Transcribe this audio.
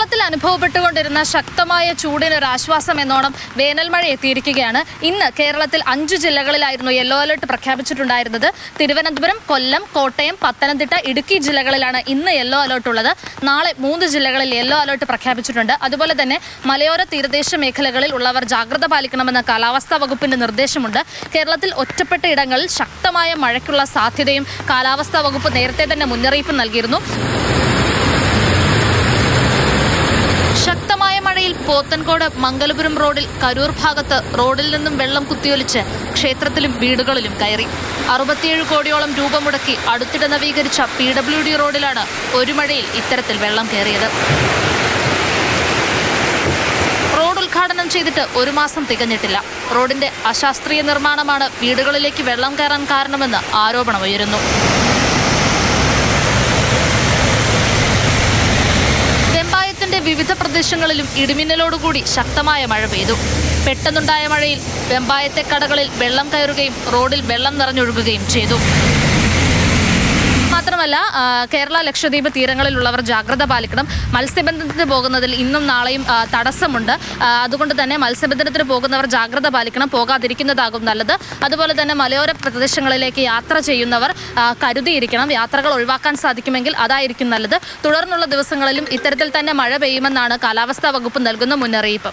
കേരളത്തിൽ അനുഭവപ്പെട്ടുകൊണ്ടിരുന്ന ശക്തമായ ചൂടിന് ഒരു ആശ്വാസം എന്നോണം വേനൽ മഴ എത്തിയിരിക്കുകയാണ്. ഇന്ന് കേരളത്തിൽ 5 ജില്ലകളിലായിരുന്നു യെല്ലോ അലർട്ട് പ്രഖ്യാപിച്ചിട്ടുണ്ടായിരുന്നത്. തിരുവനന്തപുരം, കൊല്ലം, കോട്ടയം, പത്തനംതിട്ട, ഇടുക്കി ജില്ലകളിലാണ് ഇന്ന് യെല്ലോ അലർട്ട് ഉള്ളത്. നാളെ 3 ജില്ലകളിൽ യെല്ലോ അലർട്ട് പ്രഖ്യാപിച്ചിട്ടുണ്ട്. അതുപോലെ തന്നെ മലയോര തീരദേശ മേഖലകളിൽ ഉള്ളവർ ജാഗ്രത പാലിക്കണമെന്ന് കാലാവസ്ഥാ വകുപ്പിന്റെ നിർദ്ദേശമുണ്ട്. കേരളത്തിൽ ഒറ്റപ്പെട്ട ഇടങ്ങളിൽ ശക്തമായ മഴയ്ക്കുള്ള സാധ്യതയും കാലാവസ്ഥാ വകുപ്പ് നേരത്തെ തന്നെ മുന്നറിയിപ്പ് നൽകിയിരുന്നു. ശക്തമായ മഴയിൽ പോത്തൻകോട് മംഗലപുരം റോഡിൽ കരൂർ ഭാഗത്ത് റോഡിൽ നിന്നും വെള്ളം കുത്തിയൊലിച്ച് ക്ഷേത്രത്തിലും വീടുകളിലും കയറി. 67 കോടിയോളം രൂപ മുടക്കി അടുത്തിടെ നവീകരിച്ച PWD റോഡിലാണ് ഒരു മഴയിൽ ഇത്തരത്തിൽ വെള്ളം കയറിയത്. റോഡ് ഉദ്ഘാടനം ചെയ്തിട്ട് 1 മാസം തികഞ്ഞിട്ടില്ല. റോഡിന്റെ അശാസ്ത്രീയ നിർമ്മാണമാണ് വീടുകളിലേക്ക് വെള്ളം കയറാൻ കാരണമെന്ന് ആരോപണമുയരുന്നു. വിവിധ പ്രദേശങ്ങളിലും ഇടിമിന്നലോടുകൂടി ശക്തമായ മഴ പെയ്തു. പെട്ടെന്നുണ്ടായ മഴയിൽ വെമ്പായത്തെ കടകളിൽ വെള്ളം കയറുകയും റോഡിൽ വെള്ളം നിറഞ്ഞൊഴുകുകയും ചെയ്തു. മാത്രമല്ല, കേരള ലക്ഷദ്വീപ് തീരങ്ങളിലുള്ളവർ ജാഗ്രത പാലിക്കണം. മത്സ്യബന്ധനത്തിന് പോകുന്നതിൽ ഇന്നും നാളെയും തടസ്സമുണ്ട്. അതുകൊണ്ട് തന്നെ മത്സ്യബന്ധനത്തിന് പോകുന്നവർ ജാഗ്രത പാലിക്കണം, പോകാതിരിക്കുന്നതാകും നല്ലത്. അതുപോലെ തന്നെ മലയോര പ്രദേശങ്ങളിലേക്ക് യാത്ര ചെയ്യുന്നവർ കരുതിയിരിക്കണം. യാത്രകൾ ഒഴിവാക്കാൻ സാധിക്കുമെങ്കിൽ അതായിരിക്കും നല്ലത്. തുടർന്നുള്ള ദിവസങ്ങളിലും ഇത്തരത്തിൽ തന്നെ മഴ പെയ്യുമെന്നാണ് കാലാവസ്ഥാ വകുപ്പ് നൽകുന്ന മുന്നറിയിപ്പ്.